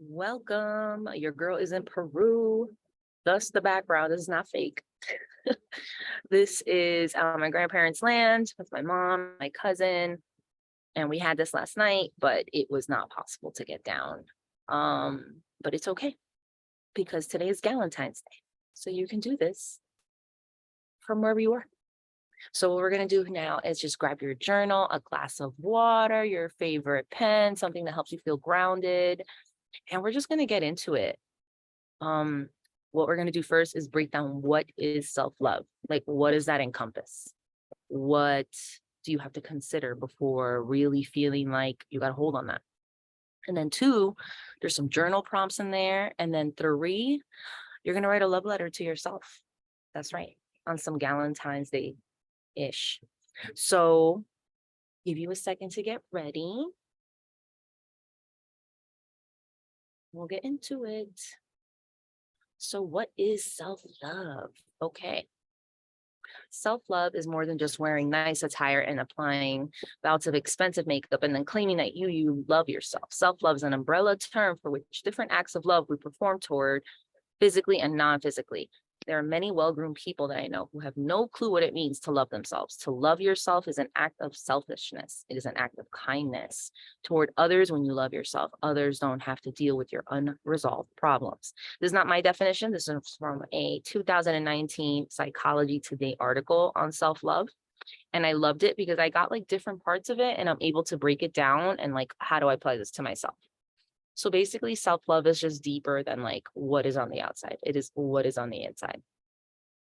Welcome. Your girl is in Peru. Thus, the background is not fake. This is my grandparents' land with my mom, my cousin, and we had this last night, but it was not possible to get down. But it's okay because today is Valentine's Day. So you can do this from wherever you are. So what we're going to do now is just grab your journal, a glass of water, your favorite pen, something that helps you feel grounded, and we're just going to get into it. Um, what we're going to do first is break down what is self-love. Like, what does that encompass? What do you have to consider before really feeling like you got a hold on that? And then two, there's some journal prompts in there. And then three, you're going to write a love letter to yourself. That's right. On some Valentine's Day-ish. So give you a second to get ready. We'll get into it. So what is self-love? Okay. Self-love is more than just wearing nice attire and applying bouts of expensive makeup and then claiming that you love yourself. Self-love is an umbrella term for which different acts of love we perform toward physically and non-physically. There are many well-groomed people that I know who have no clue what it means to love themselves. To love yourself is an act of selfishness. It is an act of kindness toward others. When you love yourself, others don't have to deal with your unresolved problems. This is not my definition. This is from a 2019 Psychology Today article on self-love. And I loved it because I got like different parts of it and I'm able to break it down and like, how do I apply this to myself? So basically, self-love is just deeper than like what is on the outside. It is what is on the inside.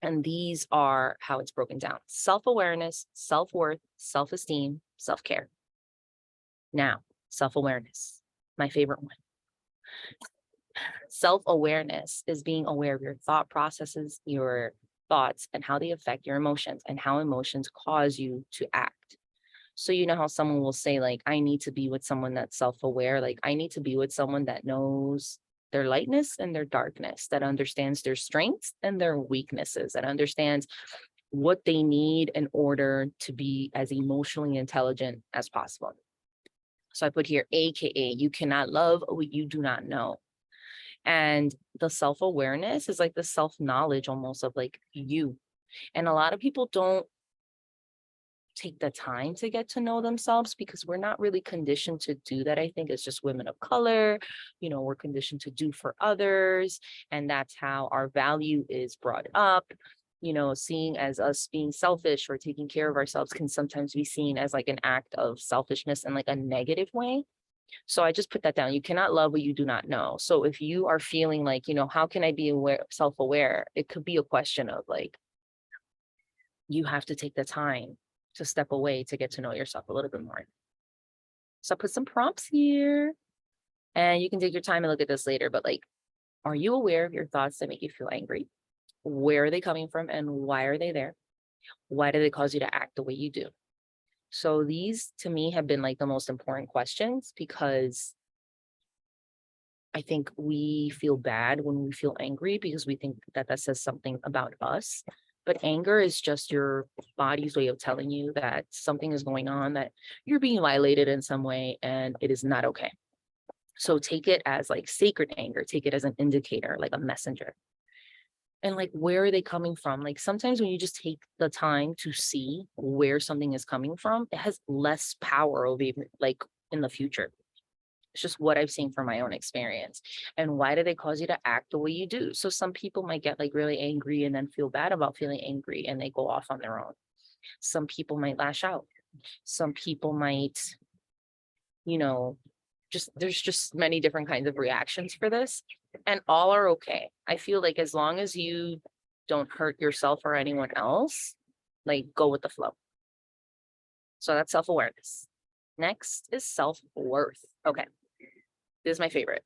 And these are how it's broken down: self-awareness, self-worth, self-esteem, self-care. Now, self-awareness, my favorite one. Self-awareness is being aware of your thought processes, your thoughts, and how they affect your emotions and how emotions cause you to act. So you know how someone will say, like, I need to be with someone that's self-aware. Like, I need to be with someone that knows their lightness and their darkness, that understands their strengths and their weaknesses, that understands what they need in order to be as emotionally intelligent as possible. So I put here, AKA, you cannot love what you do not know. And the self-awareness is like the self-knowledge almost of like you. And a lot of people don't take the time to get to know themselves because we're not really conditioned to do that. I think it's just women of color, we're conditioned to do for others. And that's how our value is brought up. Seeing as us being selfish or taking care of ourselves can sometimes be seen as like an act of selfishness in like a negative way. So I just put that down. You cannot love what you do not know. So if you are feeling like, how can I be self-aware? It could be a question of like, you have to take the time to step away to get to know yourself a little bit more. So I put some prompts here and you can take your time and look at this later, but like, are you aware of your thoughts that make you feel angry? Where are they coming from and why are they there? Why do they cause you to act the way you do? So these to me have been like the most important questions because I think we feel bad when we feel angry because we think that that says something about us. But anger is just your body's way of telling you that something is going on, that you're being violated in some way, and it is not okay. So take it as like sacred anger, take it as an indicator, like a messenger. And like, where are they coming from? Like sometimes when you just take the time to see where something is coming from, it has less power over like in the future. It's just what I've seen from my own experience. And why do they cause you to act the way you do? So some people might get like really angry and then feel bad about feeling angry and they go off on their own. Some people might lash out. Some people might, there's just many different kinds of reactions for this. And all are okay. I feel like as long as you don't hurt yourself or anyone else, like go with the flow. So that's self-awareness. Next is self-worth. Okay. This is my favorite.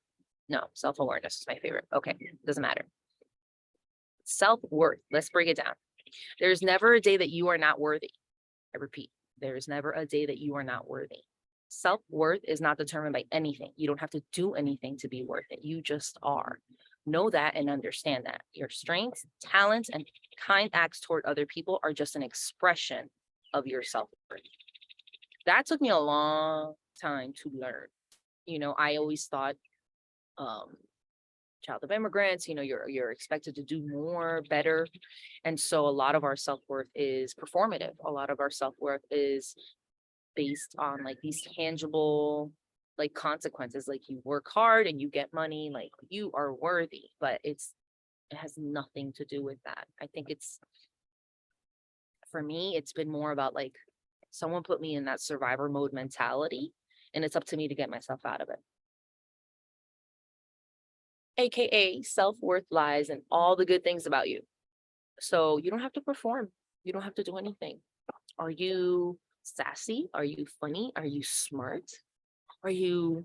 No, self-awareness is my favorite. Okay, doesn't matter. Self-worth. Let's break it down. There's never a day that you are not worthy. I repeat, there's never a day that you are not worthy. Self-worth is not determined by anything. You don't have to do anything to be worth it. You just are. Know that and understand that. Your strengths, talents, and kind acts toward other people are just an expression of your self-worth. That took me a long time to learn. I always thought child of immigrants, you're expected to do more, better. And so a lot of our self-worth is performative. A lot of our self-worth is based on like these tangible like consequences, like you work hard and you get money, like you are worthy, but it has nothing to do with that. I think for me, it's been more about like someone put me in that survivor mode mentality, and it's up to me to get myself out of it. AKA self-worth lies in all the good things about you. So you don't have to perform. You don't have to do anything. Are you sassy? Are you funny? Are you smart? Are you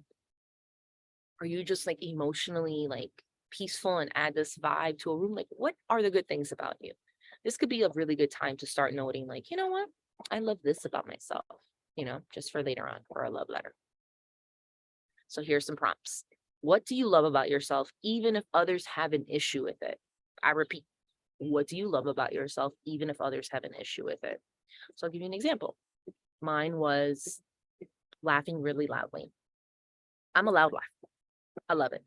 just like emotionally like peaceful and add this vibe to a room? Like, what are the good things about you? This could be a really good time to start noting, like, you know what? I love this about myself, just for later on for a love letter. So here's some prompts. What do you love about yourself, even if others have an issue with it? I repeat, what do you love about yourself, even if others have an issue with it? So I'll give you an example. Mine was laughing really loudly. I'm a loud laugher. I love it.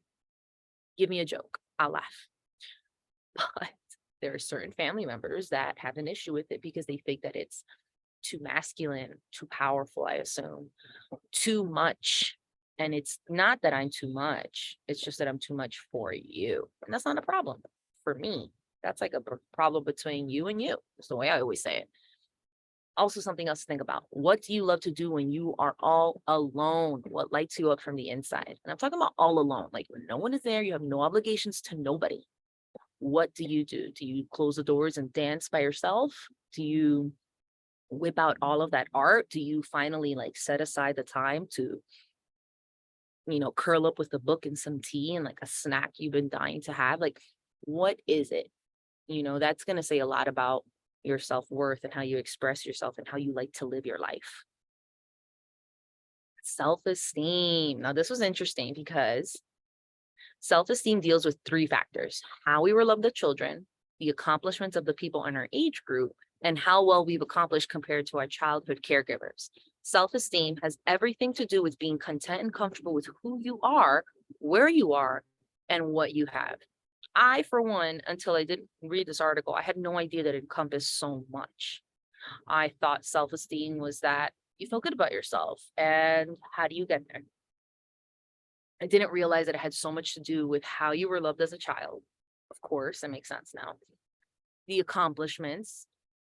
Give me a joke, I'll laugh. But there are certain family members that have an issue with it because they think that it's too masculine, too powerful, I assume, too much. And it's not that I'm too much. It's just that I'm too much for you. And that's not a problem for me. That's like a problem between you and you. That's the way I always say it. Also, something else to think about. What do you love to do when you are all alone? What lights you up from the inside? And I'm talking about all alone, like when no one is there, you have no obligations to nobody. What do? Do you close the doors and dance by yourself? Do you whip out all of that art? Do you finally like set aside the time to, curl up with a book and some tea and like a snack you've been dying to have? Like, what is it? That's going to say a lot about your self-worth and how you express yourself and how you like to live your life. Self-esteem. Now, this was interesting because self-esteem deals with three factors: how we were loved as children, the accomplishments of the people in our age group, and how well we've accomplished compared to our childhood caregivers. Self-esteem has everything to do with being content and comfortable with who you are, where you are, and what you have. I, for one, until I didn't read this article, I had no idea that it encompassed so much. I thought self-esteem was that you feel good about yourself. And how do you get there? I didn't realize that it had so much to do with how you were loved as a child. Of course, that makes sense now. The accomplishments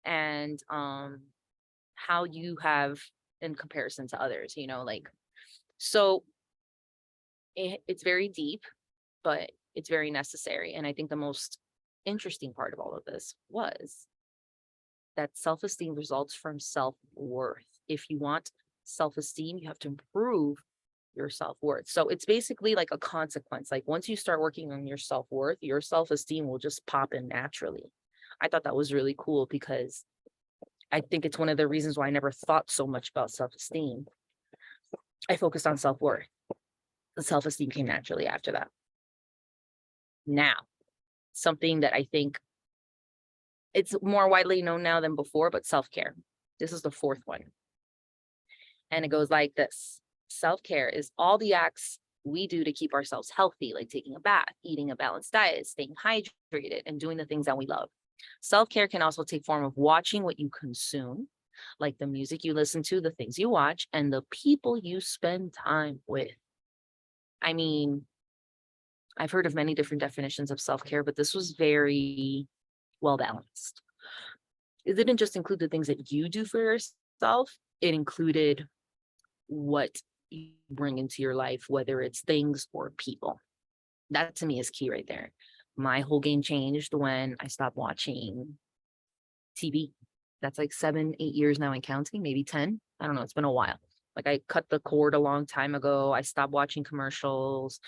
and how you have in comparison to others, so it's very deep, but it's very necessary. And I think the most interesting part of all of this was that self-esteem results from self-worth. If you want self-esteem, you have to improve your self-worth. So it's basically like a consequence. Like once you start working on your self-worth, your self-esteem will just pop in naturally. I thought that was really cool because I think it's one of the reasons why I never thought so much about self-esteem. I focused on self-worth. The self-esteem came naturally after that. Now, something that I think it's more widely known now than before, but self-care. This is the fourth one. And it goes like this. Self-care is all the acts we do to keep ourselves healthy, like taking a bath, eating a balanced diet, staying hydrated, and doing the things that we love. Self-care can also take form of watching what you consume, like the music you listen to, the things you watch, and the people you spend time with. I mean, I've heard of many different definitions of self-care, but this was very well balanced. It didn't just include the things that you do for yourself, it included what you bring into your life, whether it's things or people. That to me is key right there. My whole game changed when I stopped watching TV. That's like 7, 8 years now and counting, maybe 10. I don't know. It's been a while. Like I cut the cord a long time ago. I stopped watching commercials.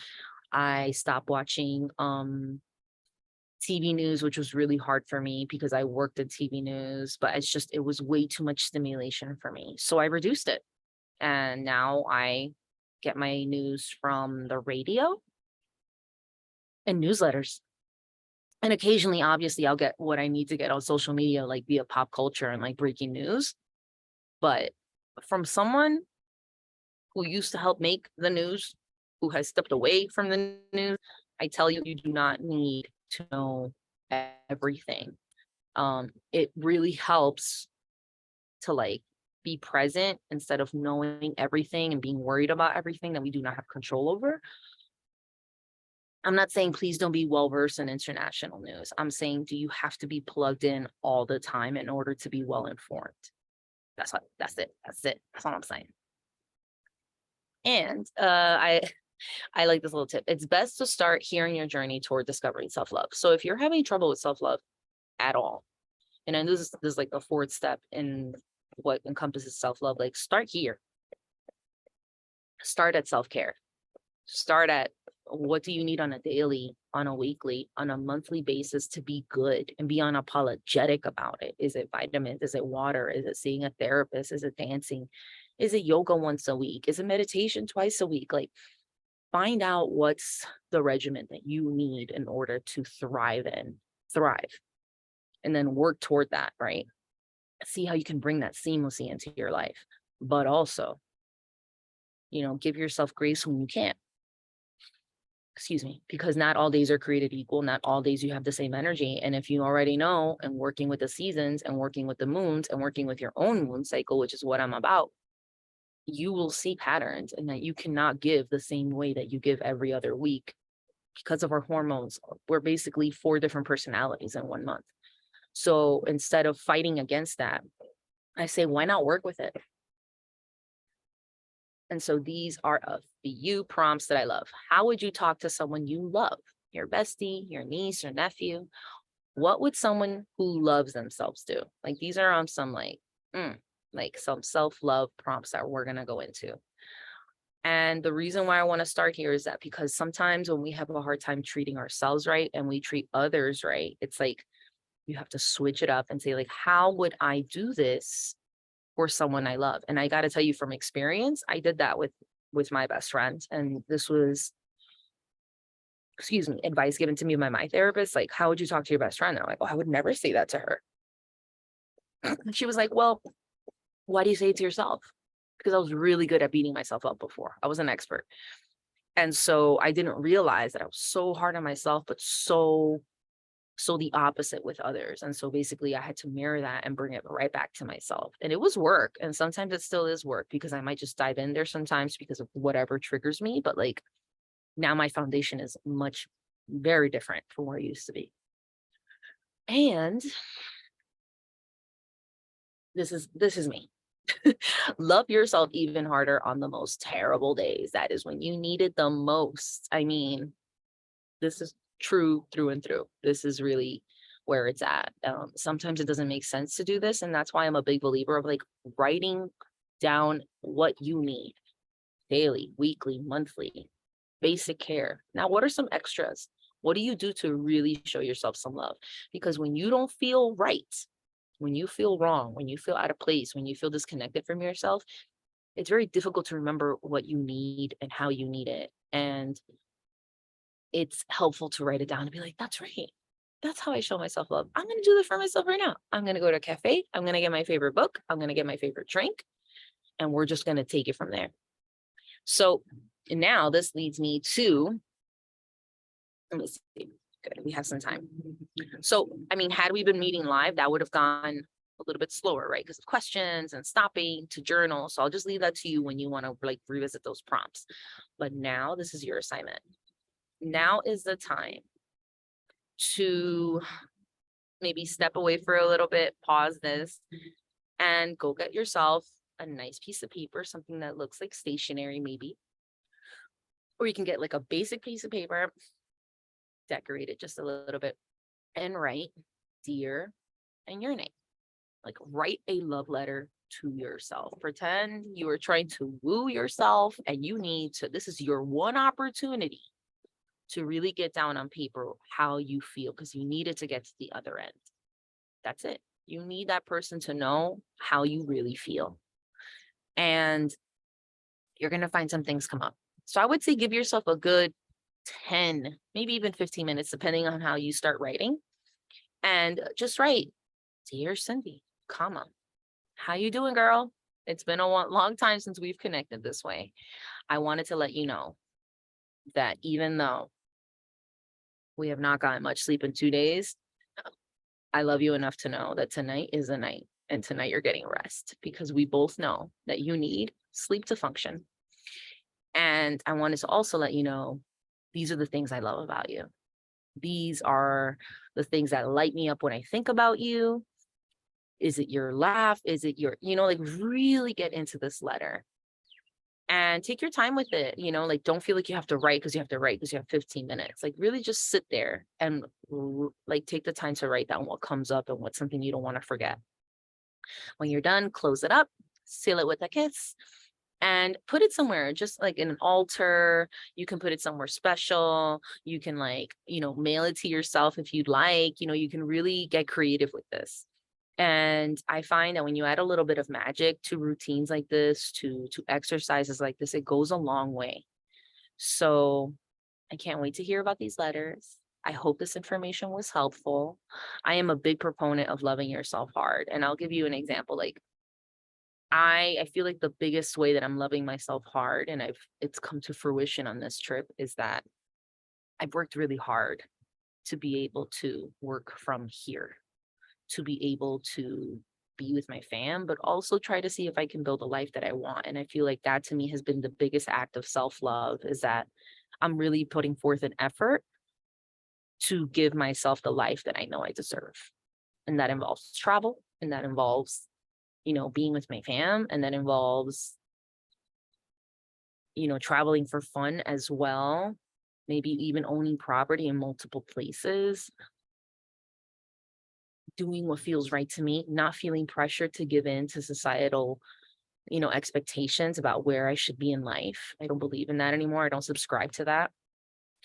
I stopped watching TV news, which was really hard for me because I worked at TV news, but it was way too much stimulation for me. So I reduced it. And now I get my news from the radio and newsletters. And occasionally, obviously, I'll get what I need to get on social media, like via pop culture and like breaking news. But from someone who used to help make the news, who has stepped away from the news, I tell you, you do not need to know everything. It really helps to like be present instead of knowing everything and being worried about everything that we do not have control over. I'm not saying please don't be well versed in international news. I'm saying, do you have to be plugged in all the time in order to be well informed? That's it. That's all I'm saying. And I like this little tip. It's best to start hearing your journey toward discovering self-love. So if you're having trouble with self-love at all, and then this is like a fourth step in what encompasses self-love, like start here. Start at self-care. Start at what do you need on a daily, on a weekly, on a monthly basis to be good and be unapologetic about it. Is it vitamins? Is it water? Is it seeing a therapist? Is it dancing? Is it yoga once a week? Is it meditation twice a week? Like, find out what's the regimen that you need in order to thrive, and then work toward that, right? See how you can bring that seamlessly into your life, but also, give yourself grace when you can't. Excuse me, because not all days are created equal. Not all days you have the same energy. And if you already know, and working with the seasons and working with the moons and working with your own moon cycle, which is what I'm about, you will see patterns and that you cannot give the same way that you give every other week because of our hormones. We're basically 4 different personalities in 1 month. So instead of fighting against that, I say, why not work with it? And so these are a few prompts that I love. How would you talk to someone you love? Your bestie, your niece, your nephew? What would someone who loves themselves do? Like, these are some like some self-love prompts that we're going to go into. And the reason why I want to start here is that because sometimes when we have a hard time treating ourselves right and we treat others right, it's like you have to switch it up and say, like, how would I do this for someone I love? And I got to tell you from experience, I did that with my best friend. And this was, advice given to me by my therapist. Like, how would you talk to your best friend? And I'm like, oh, I would never say that to her. And she was like, well, why do you say it to yourself? Because I was really good at beating myself up before. I was an expert. And so I didn't realize that I was so hard on myself, but so the opposite with others. And so basically I had to mirror that and bring it right back to myself. And it was work. And sometimes it still is work because I might just dive in there sometimes because of whatever triggers me. But like, now my foundation is very different from where it used to be. And this is me. Love yourself even harder on the most terrible days. That is when you need it the most. I mean, this is true through and through. This is really where it's at. Sometimes it doesn't make sense to do this. And that's why I'm a big believer of like writing down what you need daily, weekly, monthly, basic care. Now, what are some extras? What do you do to really show yourself some love? Because when you don't feel right, when you feel wrong, when you feel out of place, when you feel disconnected from yourself, it's very difficult to remember what you need and how you need it. And it's helpful to write it down and be like, that's right. That's how I show myself love. I'm going to do this for myself right now. I'm going to go to a cafe. I'm going to get my favorite book. I'm going to get my favorite drink. And we're just going to take it from there. So now this leads me to, let me see. Good. We have some time. So, I mean, had we been meeting live, that would have gone a little bit slower, right? Because of questions and stopping to journal. So I'll just leave that to you when you want to like revisit those prompts. But now this is your assignment. Now is the time to maybe step away for a little bit, pause this, and go get yourself a nice piece of paper, something that looks like stationery maybe. Or you can get like a basic piece of paper, decorate it just a little bit, and write dear and your name. Like, write a love letter to yourself. Pretend you are trying to woo yourself and you need to, this is your one opportunity to really get down on paper how you feel, because you need it to get to the other end. That's it. You need that person to know how you really feel. And you're going to find some things come up. So I would say give yourself a good 10, maybe even 15 minutes, depending on how you start writing. And just write, dear Cindy, comma, how you doing, girl? It's been a long time since we've connected this way. I wanted to let you know that even though we have not gotten much sleep in 2 days, I love you enough to know that tonight is a night, and tonight you're getting rest, because we both know that you need sleep to function. And I wanted to also let you know, these are the things I love about you. These are the things that light me up when I think about you. Is it your laugh? Is it your, like really get into this letter and take your time with it. Like don't feel like you have to write because you have to write because you have 15 minutes. Like really just sit there and like take the time to write down what comes up and what's something you don't want to forget. When you're done, close it up, seal it with a kiss, and put it somewhere, just like in an altar. You can put it somewhere special. You can mail it to yourself if you'd like. You can really get creative with this. And I find that when you add a little bit of magic to routines like this, to exercises like this, it goes a long way. So I can't wait to hear about these letters. I hope this information was helpful. I am a big proponent of loving yourself hard. And I'll give you an example. Like I feel like the biggest way that I'm loving myself hard, and it's come to fruition on this trip, is that I've worked really hard to be able to work from here, to be able to be with my fam, but also try to see if I can build a life that I want. And I feel like that to me has been the biggest act of self-love, is that I'm really putting forth an effort to give myself the life that I know I deserve. And that involves travel, and that involves, being with my fam, and that involves, traveling for fun as well. Maybe even owning property in multiple places, doing what feels right to me, not feeling pressured to give in to societal, expectations about where I should be in life. I don't believe in that anymore. I don't subscribe to that.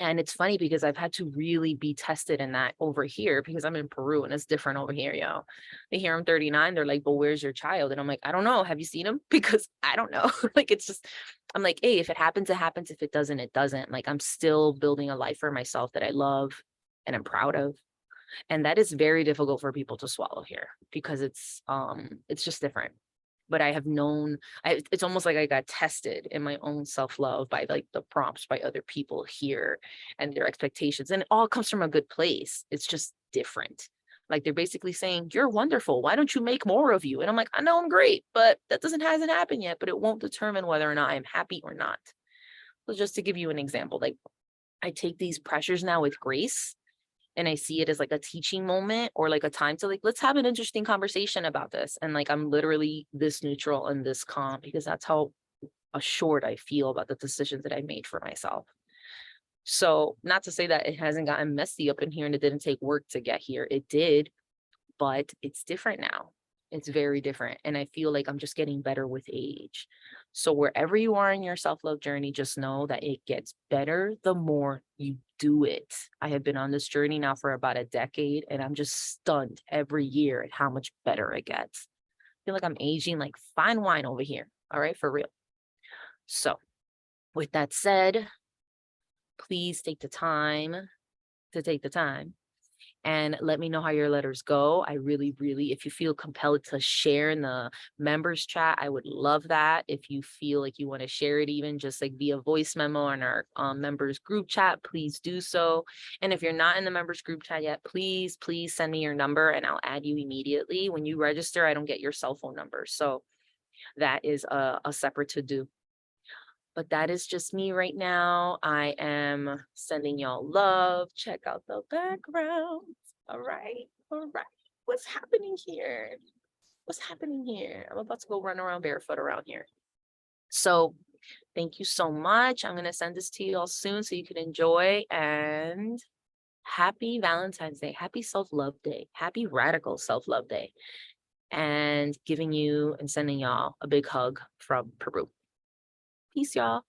And it's funny because I've had to really be tested in that over here, because I'm in Peru and it's different over here, yo. They hear I'm 39, they're like, but where's your child? And I'm like, I don't know. Have you seen him? Because I don't know. Like, it's just, I'm like, hey, if it happens, it happens. If it doesn't, it doesn't. Like, I'm still building a life for myself that I love and I'm proud of. And that is very difficult for people to swallow here, because it's just different. But I have known, it's almost like I got tested in my own self-love by like the prompts by other people here and their expectations. And it all comes from a good place. It's just different. Like they're basically saying, you're wonderful. Why don't you make more of you? And I'm like, I know I'm great, but that hasn't happened yet, but it won't determine whether or not I'm happy or not. So just to give you an example, like I take these pressures now with grace, and I see it as like a teaching moment, or like a time to like, let's have an interesting conversation about this. And like, I'm literally this neutral and this calm, because that's how assured I feel about the decisions that I made for myself. So not to say that it hasn't gotten messy up in here and it didn't take work to get here. It did, but it's different now. It's very different. And I feel like I'm just getting better with age. So wherever you are in your self-love journey, just know that it gets better the more you do it. I have been on this journey now for about a decade, and I'm just stunned every year at how much better it gets. I feel like I'm aging like fine wine over here. All right, for real. So with that said, please take the time and let me know how your letters go. I really, really, if you feel compelled to share in the members chat, I would love that. If you feel like you want to share it, even just like via voice memo on our members group chat, please do so. And if you're not in the members group chat yet, please send me your number and I'll add you immediately. When you register, I don't get your cell phone number. So that is a separate to do. But that is just me right now. I am sending y'all love. Check out the background. All right. All right. What's happening here? What's happening here? I'm about to go run around barefoot around here. So thank you so much. I'm going to send this to you all soon so you can enjoy. And happy Valentine's Day. Happy self-love day. Happy radical self-love day. And giving you and sending y'all a big hug from Peru. Peace, y'all.